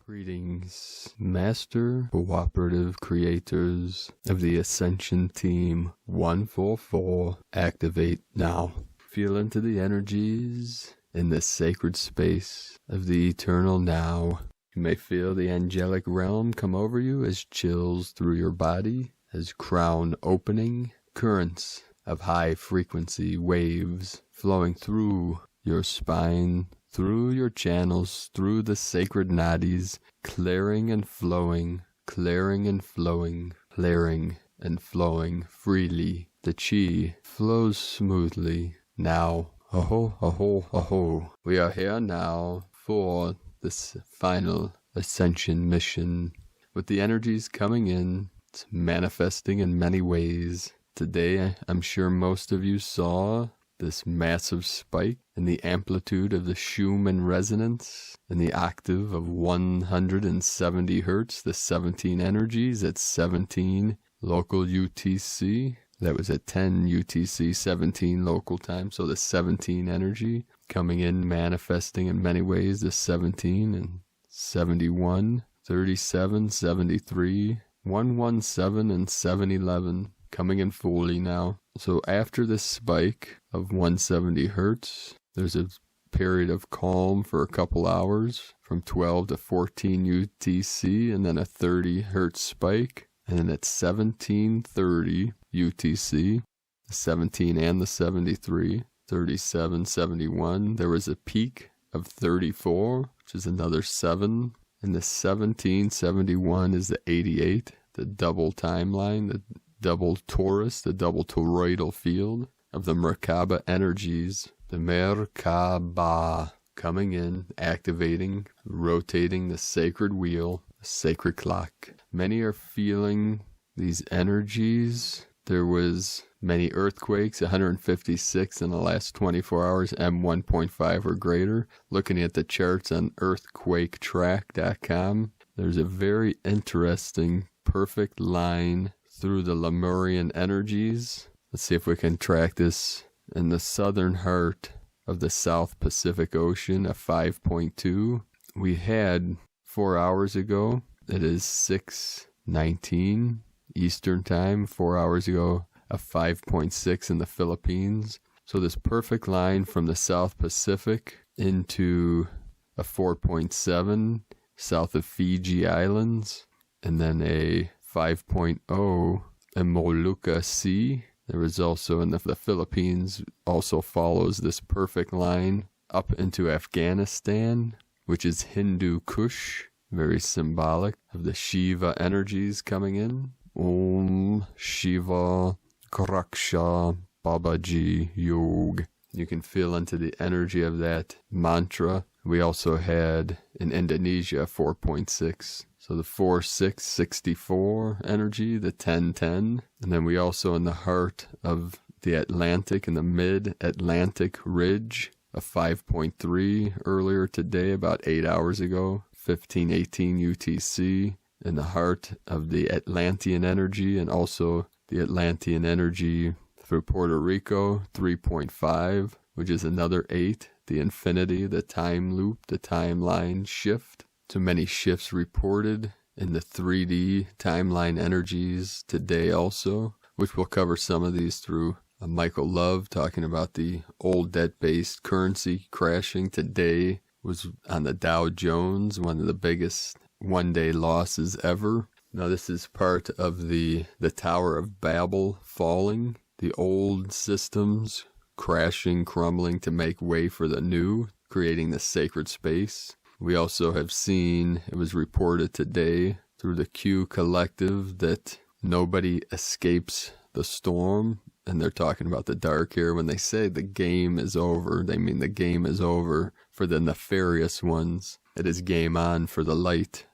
Greetings, Master Cooperative Creators of the Ascension Team 144. Activate now. Feel into the energies in the sacred space of the eternal now. You may feel the angelic realm come over you as chills through your body, as crown opening, currents of high frequency waves flowing through your spine, through your channels, through the sacred nadis, clearing and flowing, clearing and flowing, clearing and flowing freely. The chi flows smoothly. Now, aho, aho, aho. We are here now for this final ascension mission. With the energies coming in, it's manifesting in many ways. Today, I'm sure most of you saw this massive spike in the amplitude of the Schumann resonance in the octave of 170 hertz, the 17 energies at 17 local UTC. That was at 10 UTC, 17 local time. So the 17 energy coming in, manifesting in many ways, the 17 and 71, 37, 73, 117, and 711 coming in fully now. So after this spike of 170 hertz, there's a period of calm for a couple hours from 12 to 14 UTC, and then a 30 hertz spike. And then at 1730 UTC, the 17 and the 73, 37, 71, there was a peak of 34, which is another 7. And the 1771 is the 88, the double timeline, the double torus, the double toroidal field of the Merkaba energies. The Merkaba coming in, activating, rotating the sacred wheel, the sacred clock. Many are feeling these energies. There was many earthquakes, 156 in the last 24 hours, M1.5 or greater. Looking at the charts on earthquaketrack.com, there's a very interesting perfect line through the Lemurian energies. Let's see if we can track this in the southern heart of the South Pacific Ocean, a 5.2. We had 4 hours ago, it is 6:19 Eastern Time, 4 hours ago, a 5.6 in the Philippines. So this perfect line from the South Pacific into a 4.7 south of Fiji Islands, and then a 5.0 in Molucca Sea. There was also in the Philippines, also follows this perfect line up into Afghanistan, which is Hindu Kush, very symbolic of the Shiva energies coming in. Om Shiva Kraksha Babaji Yog. You can feel into the energy of that mantra. We also had in Indonesia 4.6. So the 4-6-64 energy, the 10-10. And then we also in the heart of the Atlantic, in the mid-Atlantic ridge, a 5.3 earlier today, about 8 hours ago, 15:18 UTC, in the heart of the Atlantean energy, and also the Atlantean energy for Puerto Rico, 3.5, which is another 8, the infinity, the time loop, the timeline shift. So many shifts reported in the 3D timeline energies today also, which we'll cover some of these through Michael Love talking about the old debt-based currency crashing today was on the Dow Jones, one of the biggest one-day losses ever. Now this is part of the Tower of Babel falling, the old systems crashing, crumbling to make way for the new, creating the sacred space. We also have seen, it was reported today through the Q Collective, that nobody escapes the storm. And they're talking about the dark here. When they say the game is over, they mean the game is over for the nefarious ones. It is game on for the light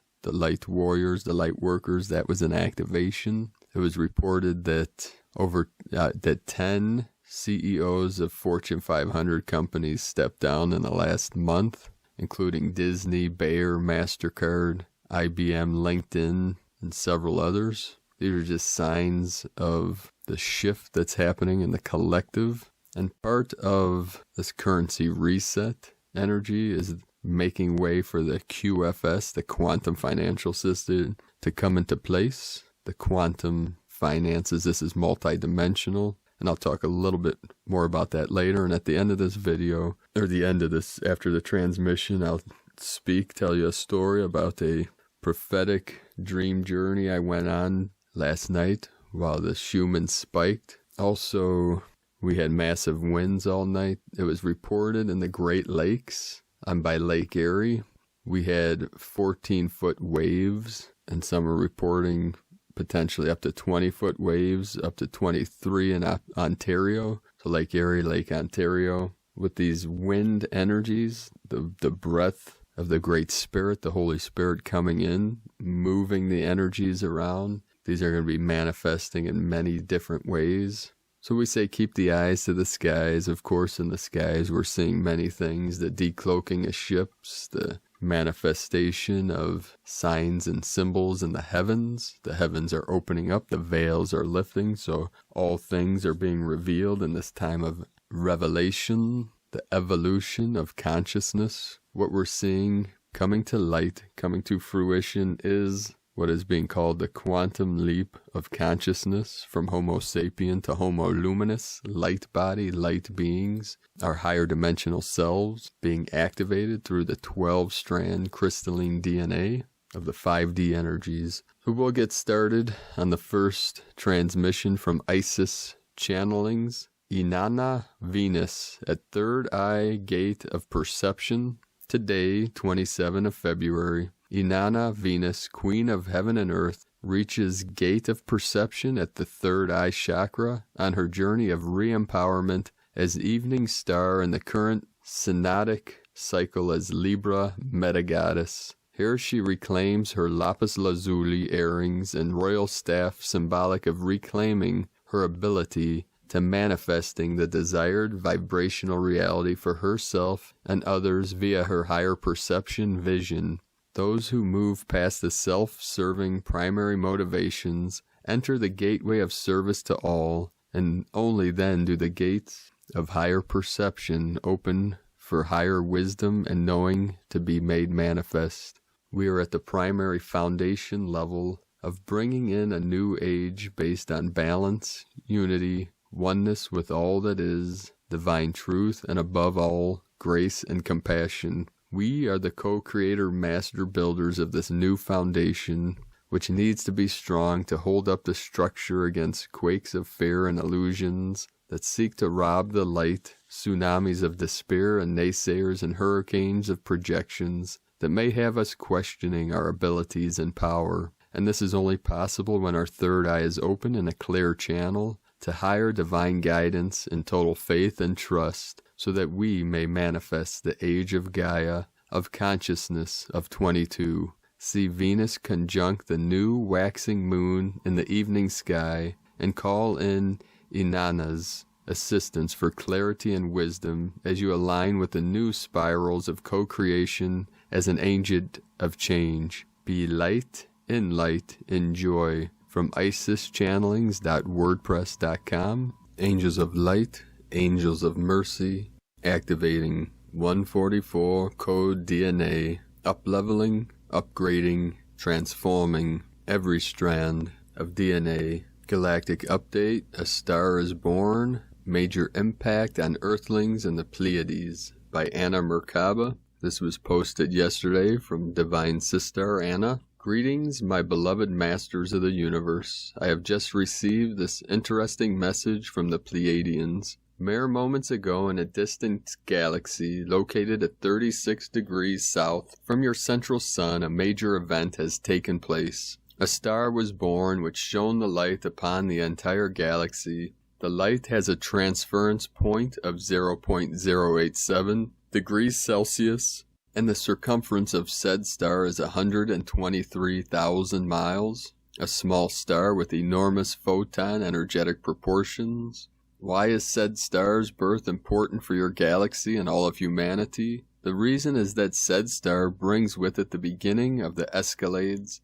warriors, the light workers. That was an activation. It was reported that that 10 CEOs of Fortune 500 companies stepped down in the last month, including Disney, Bayer, MasterCard, IBM, LinkedIn, and several others. These are just signs of the shift that's happening in the collective. And part of this currency reset energy is making way for the QFS, the quantum financial system, to come into place. The quantum finances, this is multidimensional, and I'll talk a little bit more about that later. And at the end of this video, or the end of this, after the transmission, I'll tell you a story about a prophetic dream journey I went on last night while the Schumann spiked. Also, we had massive winds all night. It was reported in the Great Lakes. I'm by Lake Erie. We had 14-foot waves, and some are reporting potentially up to 20-foot waves, up to 23 in Ontario. So Lake Erie, Lake Ontario. With these wind energies, the breath of the Great Spirit, the Holy Spirit coming in, moving the energies around. These are going to be manifesting in many different ways. So we say keep the eyes to the skies. Of course, in the skies, we're seeing many things. The decloaking of ships, the manifestation of signs and symbols in the heavens. The heavens are opening up, the veils are lifting, so all things are being revealed in this time of revelation, the evolution of consciousness. What we're seeing coming to light, coming to fruition, is what is being called the quantum leap of consciousness from Homo sapien to Homo luminous, light body, light beings, our higher dimensional selves being activated through the 12-strand crystalline DNA of the 5D energies. So we'll get started on the first transmission from Isis channelings. Inanna Venus at Third Eye Gate of Perception. Today, 27 of February, Inanna Venus, Queen of Heaven and Earth, reaches Gate of Perception at the Third Eye Chakra on her journey of re-empowerment as evening star in the current synodic cycle as Libra Metagoddess. Here she reclaims her lapis lazuli earrings and royal staff, symbolic of reclaiming her ability to manifesting the desired vibrational reality for herself and others via her higher perception vision. Those who move past the self-serving primary motivations enter the gateway of service to all, and only then do the gates of higher perception open for higher wisdom and knowing to be made manifest. We are at the primary foundation level of bringing in a new age based on balance, unity, oneness with all that is, divine truth, and above all, grace and compassion. We are the co-creator master builders of this new foundation, which needs to be strong to hold up the structure against quakes of fear and illusions that seek to rob the light, tsunamis of despair and naysayers and hurricanes of projections that may have us questioning our abilities and power. And this is only possible when our third eye is open in a clear channel to higher divine guidance in total faith and trust, so that we may manifest the age of Gaia, of consciousness of 22. See Venus conjunct the new waxing moon in the evening sky, and call in Inanna's assistance for clarity and wisdom as you align with the new spirals of co-creation as an agent of change. Be light, in joy. From isischannelings.wordpress.com. Angels of Light, Angels of Mercy, activating 144 code DNA, upleveling, upgrading, transforming every strand of DNA. Galactic update, a star is born, major impact on Earthlings and the Pleiades by Anna Merkaba. This was posted yesterday from Divine Sister Anna. Greetings, my beloved masters of the universe. I have just received this interesting message from the Pleiadians. Mere moments ago, in a distant galaxy located at 36 degrees south from your central sun, a major event has taken place. A star was born which shone the light upon the entire galaxy. The light has a transference point of 0.087 degrees Celsius, and the circumference of said star is 123,000 miles, a small star with enormous photon energetic proportions. Why is said star's birth important for your galaxy and all of humanity? The reason is that said star brings with it the beginning of the escalades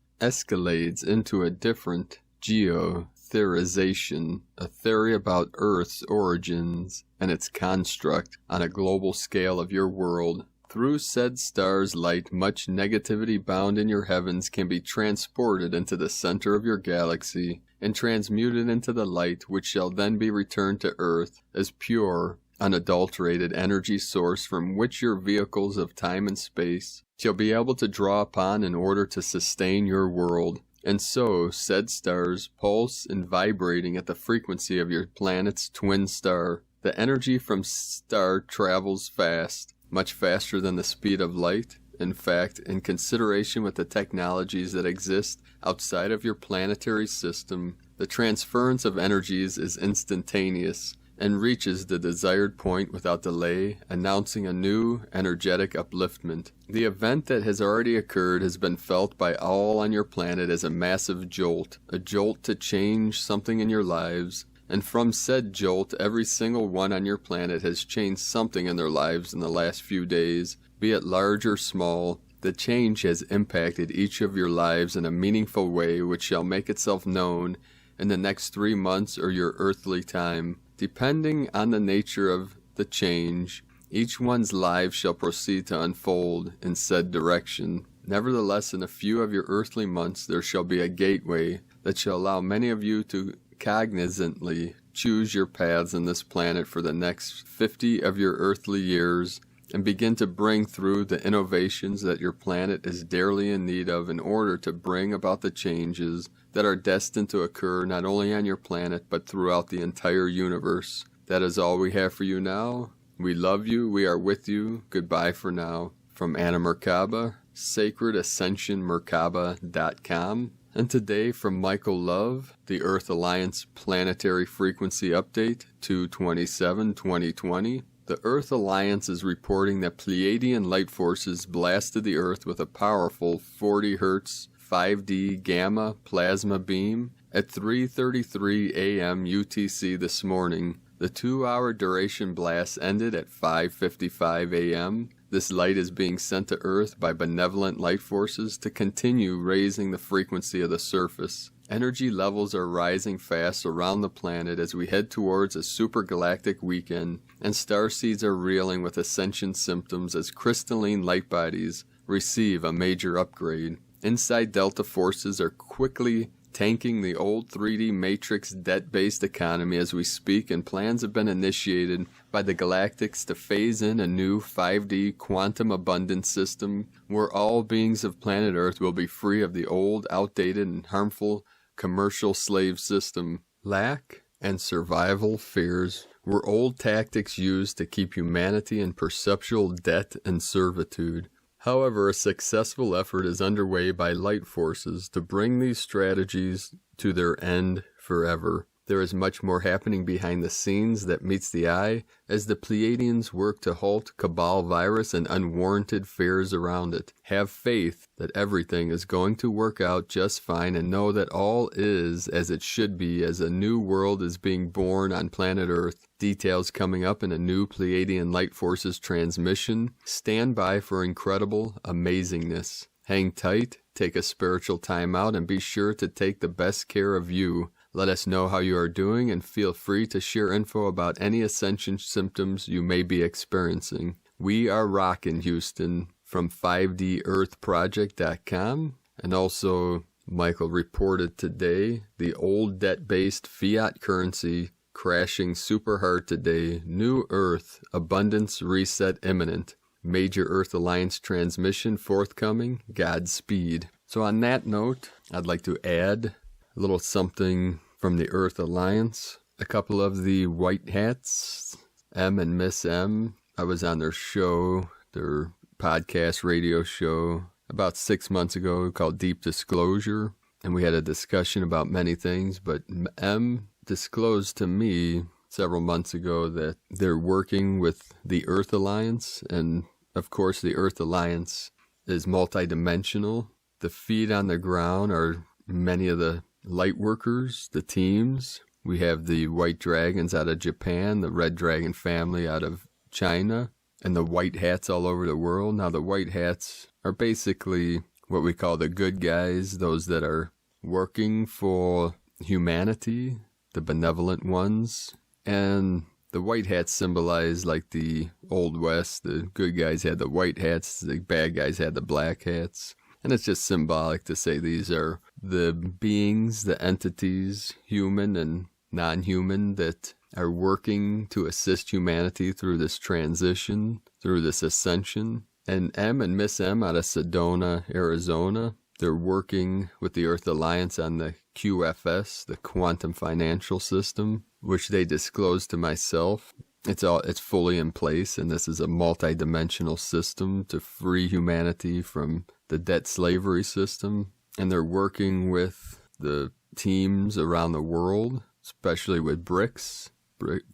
into a different geotheorization, a theory about Earth's origins and its construct on a global scale of your world. Through said star's light, much negativity bound in your heavens can be transported into the center of your galaxy and transmuted into the light, which shall then be returned to Earth as pure, unadulterated energy source from which your vehicles of time and space shall be able to draw upon in order to sustain your world. And so, said stars pulse and vibrating at the frequency of your planet's twin star. The energy from star travels fast, much faster than the speed of light. In fact, in consideration with the technologies that exist outside of your planetary system, the transference of energies is instantaneous and reaches the desired point without delay, announcing a new, energetic upliftment. The event that has already occurred has been felt by all on your planet as a massive jolt, a jolt to change something in your lives, and from said jolt, every single one on your planet has changed something in their lives in the last few days, be it large or small. The change has impacted each of your lives in a meaningful way which shall make itself known in the next 3 months or your earthly time. Depending on the nature of the change, each one's life shall proceed to unfold in said direction. Nevertheless, in a few of your earthly months, there shall be a gateway that shall allow many of you to cognizantly choose your paths on this planet for the next 50 of your earthly years and begin to bring through the innovations that your planet is dearly in need of in order to bring about the changes that are destined to occur not only on your planet but throughout the entire universe. That is all we have for you now. We love you. We are with you. Goodbye for now. From Anna Merkaba, sacredascensionmerkaba.com. And today from Michael Love, the Earth Alliance Planetary Frequency Update 2/27/2020. The Earth Alliance is reporting that Pleiadian light forces blasted the Earth with a powerful 40 Hz 5D gamma plasma beam at 3:33 a.m. UTC this morning. The 2-hour duration blast ended at 5:55 a.m. This light is being sent to Earth by benevolent light forces to continue raising the frequency of the surface. Energy levels are rising fast around the planet as we head towards a super galactic weekend, and starseeds are reeling with ascension symptoms as crystalline light bodies receive a major upgrade. Inside Delta forces are quickly tanking the old 3D matrix debt-based economy as we speak, and plans have been initiated by the Galactics to phase in a new 5D quantum abundance system where all beings of planet Earth will be free of the old, outdated, and harmful commercial slave system. Lack and survival fears were old tactics used to keep humanity in perceptual debt and servitude. However, a successful effort is underway by light forces to bring these strategies to their end forever. There is much more happening behind the scenes that meets the eye as the Pleiadians work to halt cabal virus and unwarranted fears around it. Have faith that everything is going to work out just fine, and know that all is as it should be as a new world is being born on planet Earth. Details coming up in a new Pleiadian Light Forces transmission. Stand by for incredible amazingness. Hang tight, take a spiritual time out, and be sure to take the best care of you. Let us know how you are doing, and feel free to share info about any ascension symptoms you may be experiencing. We are rockin' Houston from 5DEarthProject.com. And also, Michael reported today, the old debt-based fiat currency crashing super hard today. New Earth, abundance reset imminent. Major Earth Alliance transmission forthcoming. Godspeed. So on that note, I'd like to add a little something from the Earth Alliance. A couple of the white hats, M and Miss M, I was on their show, their podcast radio show, about 6 months ago called Deep Disclosure, and we had a discussion about many things, but M disclosed to me several months ago that they're working with the Earth Alliance, and of course the Earth Alliance is multidimensional. The feet on the ground are many of the Lightworkers, the teams. We have the White Dragons out of Japan, the Red Dragon family out of China, and the White Hats all over the world. Now the White Hats are basically what we call the good guys, those that are working for humanity, the benevolent ones. And the White Hats symbolize like the Old West. The good guys had the white hats, the bad guys had the black hats. And it's just symbolic to say these are the beings, the entities, human and non-human, that are working to assist humanity through this transition, through this ascension. And M and Miss M out of Sedona, Arizona, they're working with the Earth Alliance on the QFS, the Quantum Financial System, which they disclosed to myself. It's fully in place, and this is a multi-dimensional system to free humanity from the debt slavery system. And they're working with the teams around the world, especially with BRICS,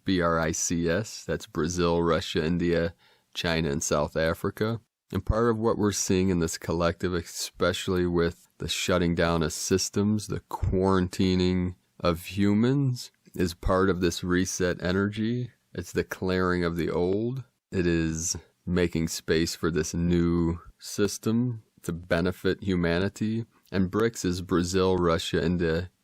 B-R-I-C-S, that's Brazil, Russia, India, China, and South Africa. And part of what we're seeing in this collective, especially with the shutting down of systems, the quarantining of humans, is part of this reset energy. It's the clearing of the old. It is making space for this new system to benefit humanity. And BRICS is Brazil, Russia,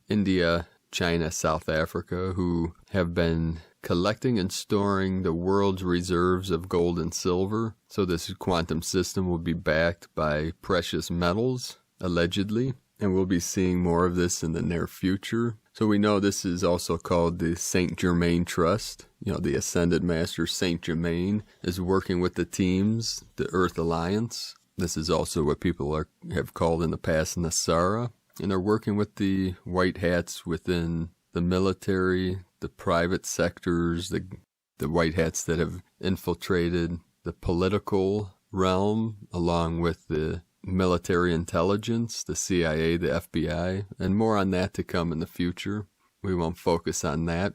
India, China, South Africa, who have been collecting and storing the world's reserves of gold and silver. So this quantum system will be backed by precious metals, allegedly. And we'll be seeing more of this in the near future. So we know this is also called the Saint Germain Trust. You know, the Ascended Master Saint Germain is working with the teams, the Earth Alliance. This is also what people have called in the past Nesara. And they're working with the white hats within the military, the private sectors, the white hats that have infiltrated the political realm, along with the military intelligence, the CIA, the FBI, and more on that to come in the future. We won't focus on that.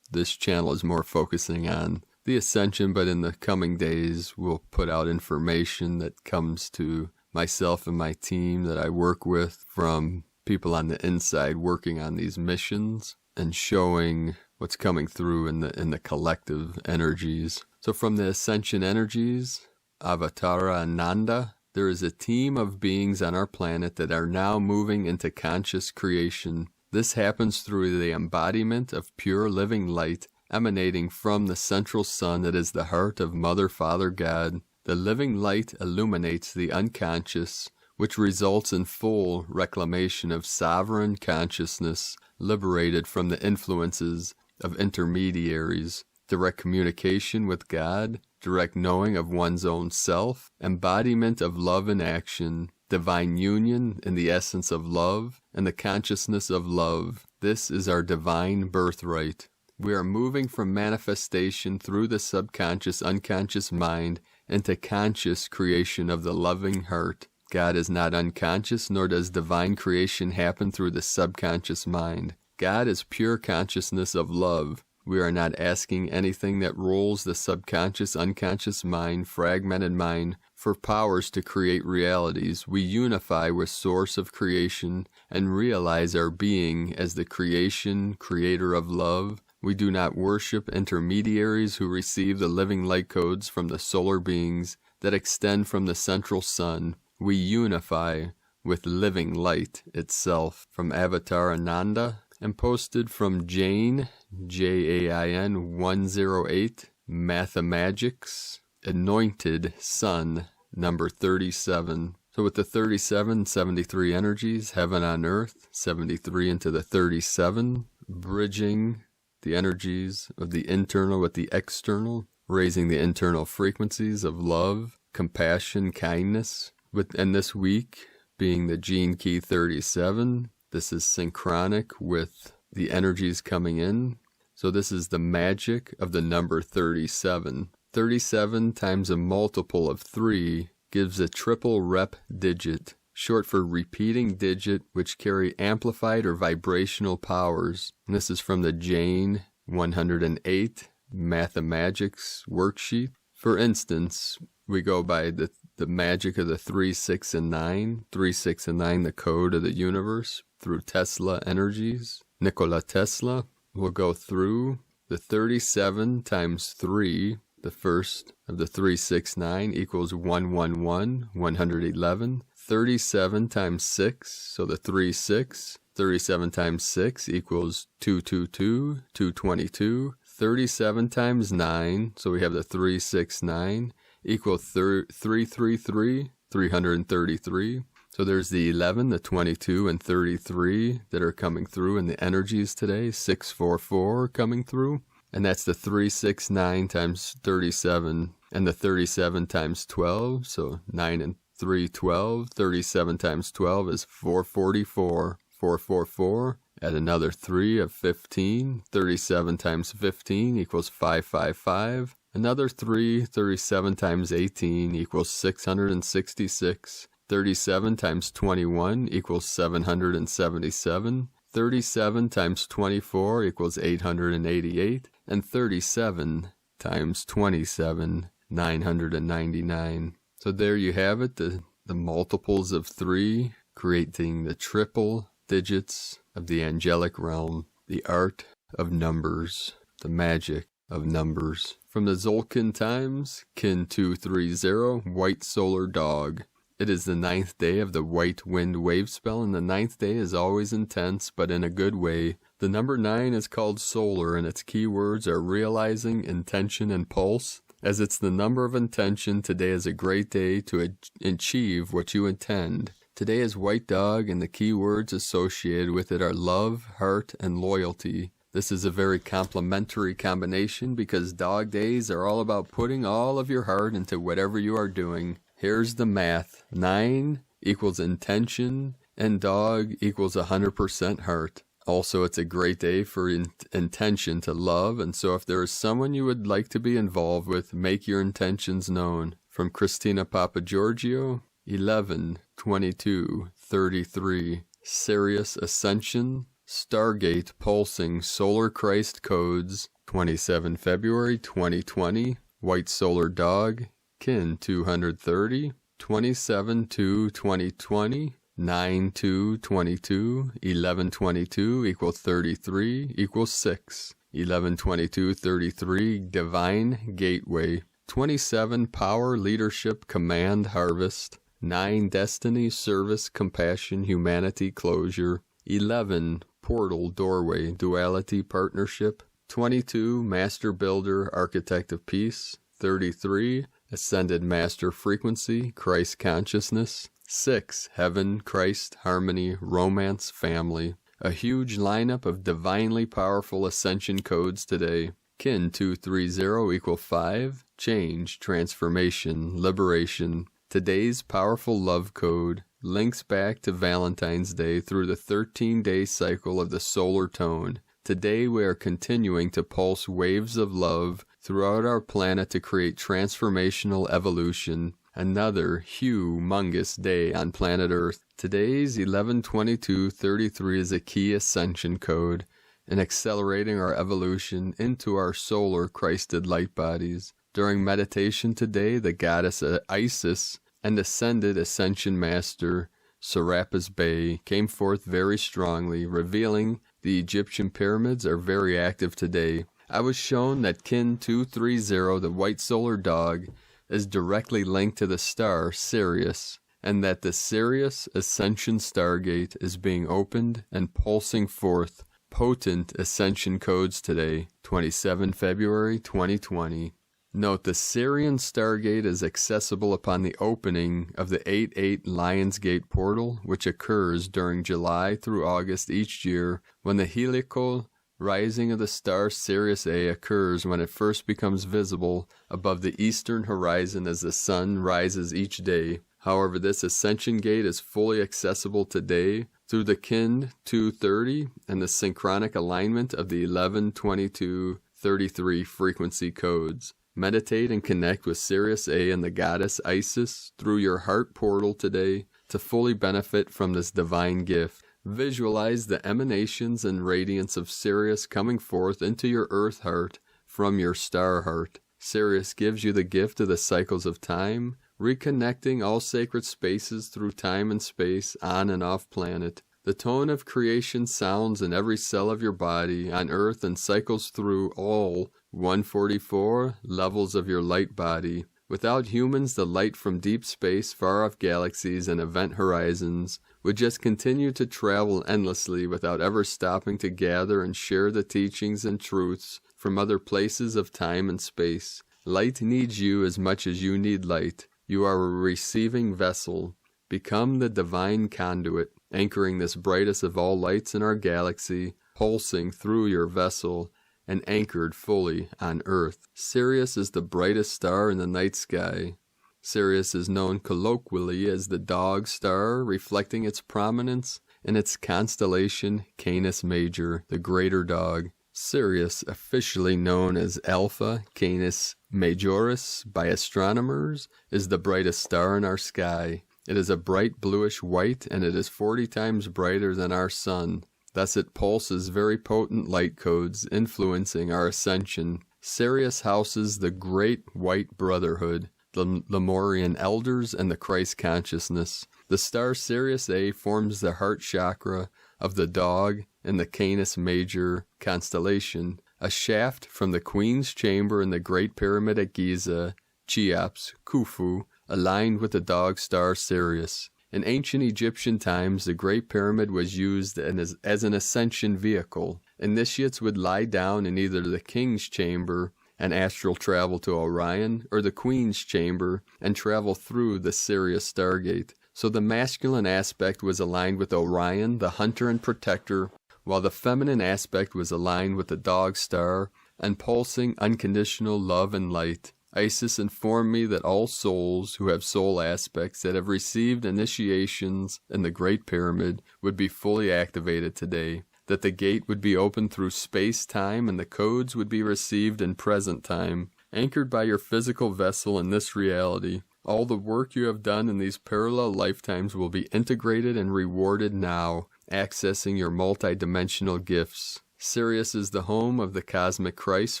This channel is more focusing on the Ascension, but in the coming days, we'll put out information that comes to myself and my team that I work with from people on the inside working on these missions and showing what's coming through in the collective energies. So from the Ascension energies, Avatara Ananda, there is a team of beings on our planet that are now moving into conscious creation. This happens through the embodiment of pure living light emanating from the central sun that is the heart of Mother, Father, God. The living light illuminates the unconscious, which results in full reclamation of sovereign consciousness, liberated from the influences of intermediaries, direct communication with God, direct knowing of one's own self, embodiment of love in action, divine union in the essence of love, and the consciousness of love. This is our divine birthright. We are moving from manifestation through the subconscious, unconscious mind into conscious creation of the loving heart. God is not unconscious, nor does divine creation happen through the subconscious mind. God is pure consciousness of love. We are not asking anything that rolls the subconscious, unconscious mind, fragmented mind, for powers to create realities. We unify with source of creation and realize our being as the creation, creator of love. We do not worship intermediaries who receive the living light codes from the solar beings that extend from the central sun. We unify with living light itself. From Avatar Ananda, and posted from Jane, Jain 108, Mathemagics, Anointed Sun, number 37. So with the 37, 73 energies, heaven on earth, 73 into the 37, bridging the energies of the internal with the external, raising the internal frequencies of love, compassion, kindness. And this week being the Gene Key 37, this is synchronic with the energies coming in. So this is the magic of the number 37. 37 times a multiple of 3 gives a triple rep digit, short for repeating digit, which carry amplified or vibrational powers. And this is from the Jane 108 Mathemagics worksheet. For instance, we go by the magic of the 3, 6, and 9. 3, 6, and 9, the code of the universe through Tesla energies. Nikola Tesla will go through the 37 times 3. The first of the 3, 6, 9 equals 111, 111. 37 times 6, so the 3, 6. 37 times 6 equals 222, 222. 37 times 9, so we have the 369, equal 333, 333. So there's the 11, the 22, and 33 that are coming through in the energies today. 644 coming through. And that's the 369 times 37, and the 37 times 12. So 9 and 3, 12. 37 times 12 is 444. 444. Add another 3 of 15. 37 times 15 equals 555. Another 3. 37 times 18 equals 666. 37 times 21 equals 777. 37 times 24 equals 888. And 37 times 27, 999. So there you have it, the multiples of 3, creating the triple digits of the angelic realm, the art of numbers, the magic of numbers. From the Zolkin times, Kin 230, White Solar Dog. It is the 9th day of the White Wind Wave spell, and the 9th day is always intense, but in a good way. The number 9 is called solar, and its keywords are realizing, intention, and pulse. As it's the number of intention, today is a great day to achieve what you intend. Today is White Dog, and the keywords associated with it are love, heart, and loyalty. This is a very complementary combination because dog days are all about putting all of your heart into whatever you are doing. Here's the math. 9 equals intention, and dog equals 100% heart. Also, it's a great day for intention to love, and so if there is someone you would like to be involved with, make your intentions known. From Christina Papagiorgio, 11, 22, 33, Sirius Ascension, Stargate Pulsing Solar Christ Codes, 27 February 2020, White Solar Dog, Kin 230, 27-2-2020, 9-2-22, 11-22 equals 33 equals 6, 11-22-33 Divine Gateway, 27 Power Leadership Command Harvest, 9 Destiny Service Compassion Humanity Closure, 11 Portal Doorway Duality Partnership, 22 Master Builder Architect of Peace, 33 Ascended Master Frequency, Christ Consciousness. 6. Heaven, Christ, Harmony, Romance, Family. A huge lineup of divinely powerful Ascension codes today. Kin 230 equal 5. Change, Transformation, Liberation. Today's powerful love code links back to Valentine's Day through the 13-day cycle of the solar tone. Today we are continuing to pulse waves of love throughout our planet to create transformational evolution. Another humongous day on planet Earth. Today's 11-22-33 is a key ascension code in accelerating our evolution into our solar Christed light bodies. During meditation today, the goddess Isis and ascended ascension master Serapis Bey came forth very strongly, revealing the Egyptian pyramids are very active today. I was shown that Kin 230, the White Solar Dog, is directly linked to the star Sirius, and that the Sirius Ascension Stargate is being opened and pulsing forth potent ascension codes today, 27 February 2020. Note the Sirian Stargate is accessible upon the opening of the 8-8 Lionsgate portal, which occurs during July through August each year when the heliacal rising of the star Sirius A occurs when it first becomes visible above the eastern horizon as the sun rises each day. However, this ascension gate is fully accessible today through the Kin 230 and the synchronic alignment of the 11-22-33 frequency codes. Meditate and connect with Sirius A and the goddess Isis through your heart portal today to fully benefit from this divine gift. Visualize the emanations and radiance of Sirius coming forth into your earth heart from your star heart. Sirius gives you the gift of the cycles of time, reconnecting all sacred spaces through time and space on and off planet. The tone of creation sounds in every cell of your body on earth and cycles through all 144 levels of your light body. Without humans, the light from deep space, far-off galaxies, and event horizons would just continue to travel endlessly without ever stopping to gather and share the teachings and truths from other places of time and space. Light needs you as much as you need light. You are a receiving vessel. Become the divine conduit, anchoring this brightest of all lights in our galaxy, pulsing through your vessel, and anchored fully on Earth. Sirius is the brightest star in the night sky. Sirius is known colloquially as the dog star, reflecting its prominence in its constellation Canis Major, the greater dog. Sirius, officially known as Alpha Canis Majoris by astronomers, is the brightest star in our sky. It is a bright bluish white, and it is 40 times brighter than our sun. Thus it pulses very potent light codes, influencing our ascension. Sirius houses the great white brotherhood, the Lemurian elders, and the Christ consciousness. The star Sirius A forms the heart chakra of the dog in the Canis Major constellation, a shaft from the Queen's Chamber in the Great Pyramid at Giza, Cheops, Khufu, aligned with the dog star Sirius. In ancient Egyptian times, the Great Pyramid was used as an ascension vehicle. Initiates would lie down in either the King's Chamber and astral travel to Orion, or the Queen's Chamber and travel through the Sirius Stargate. So the masculine aspect was aligned with Orion, the hunter and protector, while the feminine aspect was aligned with the dog star and pulsing unconditional love and light. Isis informed me that all souls who have soul aspects that have received initiations in the Great Pyramid would be fully activated today, that the gate would be opened through space-time and the codes would be received in present time, anchored by your physical vessel in this reality. All the work you have done in these parallel lifetimes will be integrated and rewarded now, accessing your multidimensional gifts. Sirius is the home of the cosmic Christ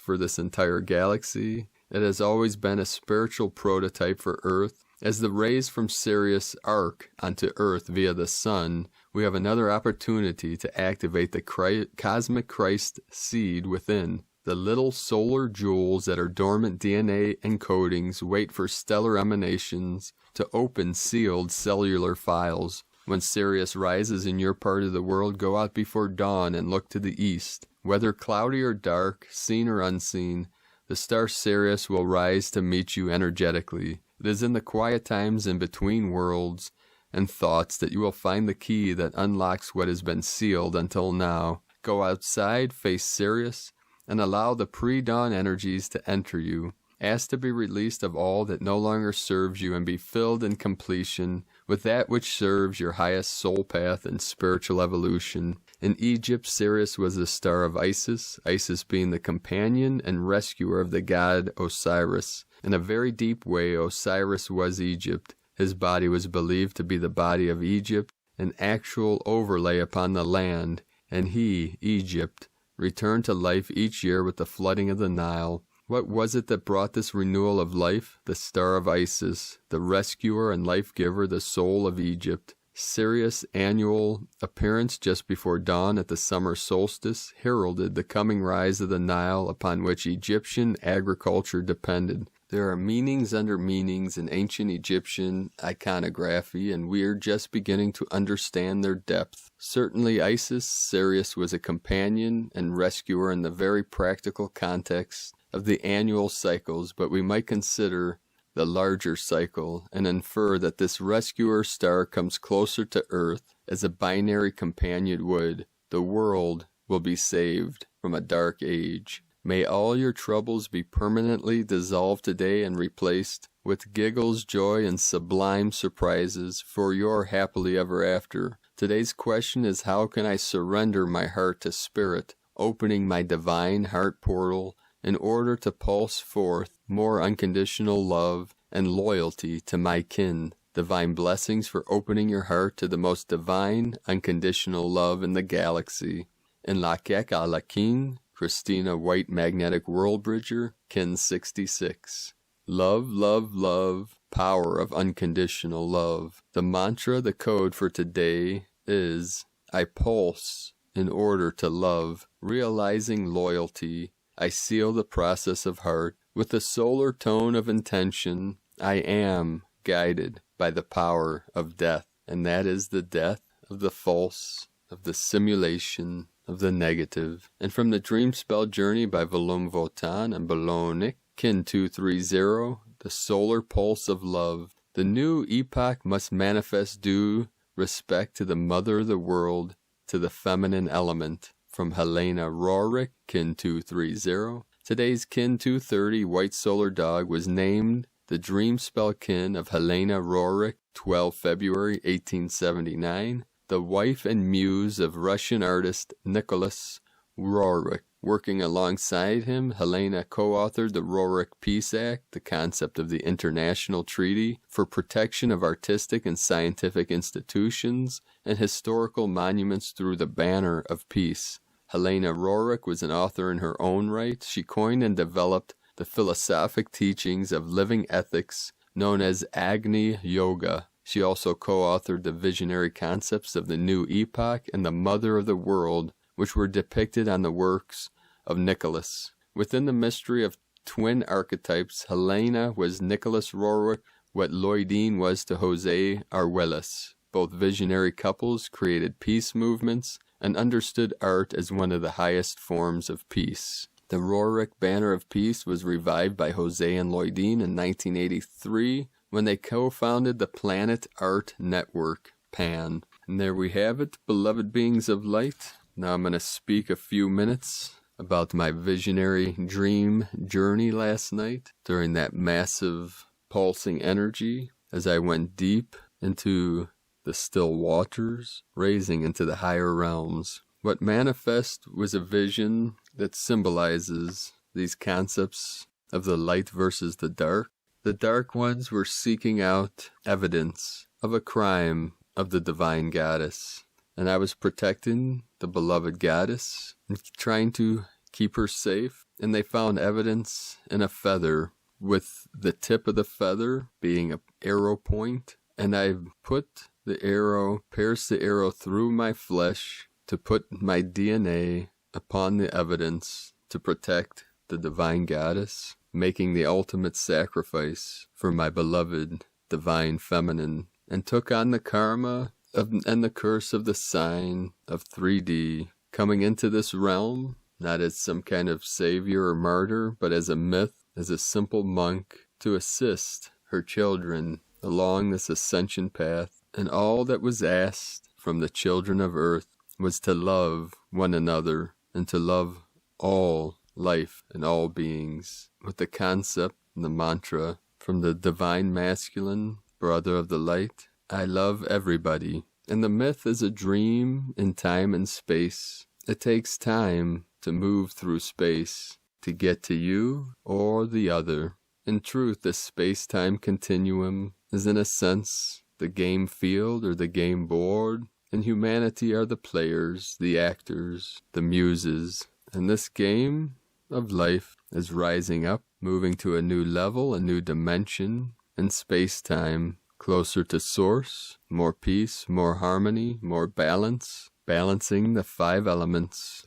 for this entire galaxy. It has always been a spiritual prototype for Earth. As the rays from Sirius arc onto Earth via the Sun, we have another opportunity to activate the cosmic Christ seed within. The little solar jewels that are dormant DNA encodings wait for stellar emanations to open sealed cellular files. When Sirius rises in your part of the world, go out before dawn and look to the east. Whether cloudy or dark, seen or unseen, the star Sirius will rise to meet you energetically. It is in the quiet times in between worlds and thoughts that you will find the key that unlocks what has been sealed until now. Go outside, face Sirius, and allow the pre-dawn energies to enter you. Ask to be released of all that no longer serves you and be filled in completion with that which serves your highest soul path and spiritual evolution. In Egypt, Sirius was the star of Isis, Isis being the companion and rescuer of the god Osiris. In a very deep way, Osiris was Egypt. His body was believed to be the body of Egypt, an actual overlay upon the land, and he, Egypt, returned to life each year with the flooding of the Nile. What was it that brought this renewal of life? The star of Isis, the rescuer and life-giver, the soul of Egypt. Sirius' annual appearance just before dawn at the summer solstice heralded the coming rise of the Nile upon which Egyptian agriculture depended. There are meanings under meanings in ancient Egyptian iconography, and we are just beginning to understand their depth. Certainly Isis, Sirius was a companion and rescuer in the very practical context of the annual cycles, but we might consider the larger cycle and infer that this rescuer star comes closer to Earth as a binary companion would. The world will be saved from a dark age. May all your troubles be permanently dissolved today and replaced with giggles, joy, and sublime surprises for your happily ever after. Today's question is, how can I surrender my heart to Spirit, opening my divine heart portal in order to pulse forth more unconditional love and loyalty to my kin. Divine blessings for opening your heart to the most divine, unconditional love in the galaxy. In La Kek a la King, Christina White Magnetic World Bridger, Kin 66. Love, love, love, power of unconditional love. The mantra, the code for today is, I pulse in order to love, realizing loyalty. I seal the process of heart with the solar tone of intention. I am guided by the power of death, and that is the death of the false, of the simulation, of the negative. And from the Dream Spell Journey by Volum Votan and Bolognic, Kin 230, the solar pulse of love. The new epoch must manifest due respect to the mother of the world, to the feminine element. From Helena Rorik, Kin 230. Today's Kin 230 White Solar Dog was named the Dream Spell Kin of Helena Rorik, 12 February 1879, the wife and muse of Russian artist Nicholas Rorik. Working alongside him, Helena co-authored the Rorik Peace Act, the concept of the international treaty for protection of artistic and scientific institutions and historical monuments through the banner of peace. Helena Rorik was an author in her own right. She coined and developed the philosophic teachings of living ethics known as Agni Yoga. She also co-authored the visionary concepts of the new epoch and the mother of the world, which were depicted on the works of Nicholas. Within the mystery of twin archetypes, Helena was Nicholas Rorik, what Lloydine was to Jose Arguelles. Both visionary couples created peace movements and understood art as one of the highest forms of peace. The Rorik Banner of Peace was revived by Jose and Lloydine in 1983 when they co-founded the Planet Art Network, PAN. And there we have it, beloved beings of light. Now I'm going to speak a few minutes about my visionary dream journey last night during that massive pulsing energy as I went deep into the still waters, raising into the higher realms. What manifest was a vision that symbolizes these concepts of the light versus the dark. The dark ones were seeking out evidence of a crime of the divine goddess, and I was protecting the beloved goddess and trying to keep her safe, and they found evidence in a feather, with the tip of the feather being an arrow point, and I pierced the arrow through my flesh to put my DNA upon the evidence to protect the divine goddess, making the ultimate sacrifice for my beloved divine feminine, and took on the karma and the curse of the sign of 3D, coming into this realm, not as some kind of savior or martyr, but as a myth, as a simple monk, to assist her children along this ascension path. And all that was asked from the children of earth was to love one another and to love all life and all beings, with the concept and the mantra from the divine masculine, brother of the light, I love everybody. And the myth is a dream in time and space. It takes time to move through space to get to you or the other. In truth, the space-time continuum is in a sense the game field or the game board, and humanity are the players, the actors, the muses. And this game of life is rising up, moving to a new level, a new dimension in space-time, closer to source, more peace, more harmony, more balance, balancing the 5 elements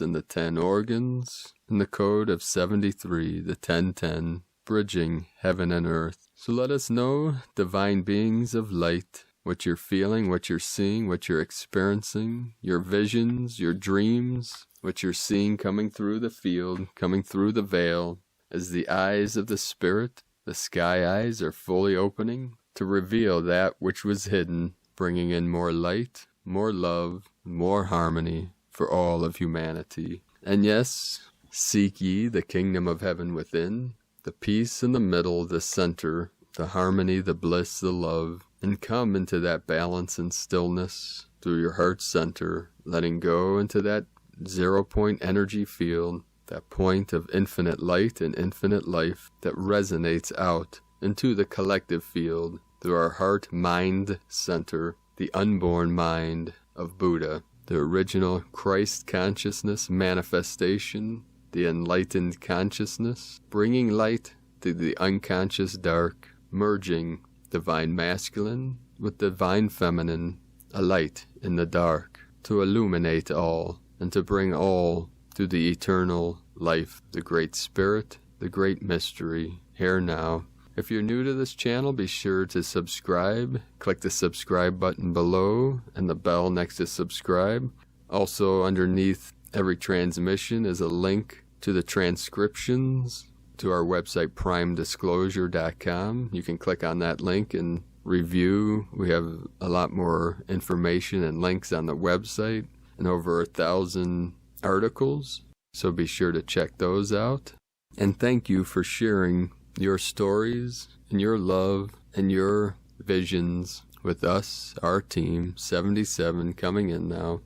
in the 10 organs, in the code of 73, the 1010, bridging heaven and earth. So let us know, divine beings of light, what you're feeling, what you're seeing, what you're experiencing, your visions, your dreams, what you're seeing coming through the field, coming through the veil, as the eyes of the spirit, the sky eyes, are fully opening to reveal that which was hidden, bringing in more light, more love, more harmony for all of humanity. And yes, seek ye the kingdom of heaven within, the peace in the middle, the center, the harmony, the bliss, the love, and come into that balance and stillness through your heart center, letting go into that 0-point energy field, that point of infinite light and infinite life that resonates out into the collective field through our heart-mind center, the unborn mind of Buddha, the original Christ consciousness manifestation, the enlightened consciousness, bringing light to the unconscious dark, merging divine masculine with divine feminine, a light in the dark, to illuminate all, and to bring all to the eternal life, the great spirit, the great mystery, here now. If you're new to this channel, be sure to subscribe. Click the subscribe button below and the bell next to subscribe. Also, underneath every transmission is a link to the transcriptions to our website, primedisclosure.com. You can click on that link and review. We have a lot more information and links on the website and over 1,000 articles, so be sure to check those out. And thank you for sharing your stories and your love and your visions with us, our team, 77 coming in now,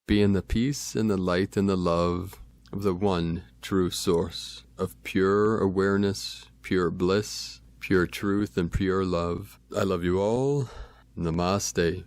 being the peace and the light and the love of the one true source of pure awareness, pure bliss, pure truth, and pure love. I love you all. Namaste.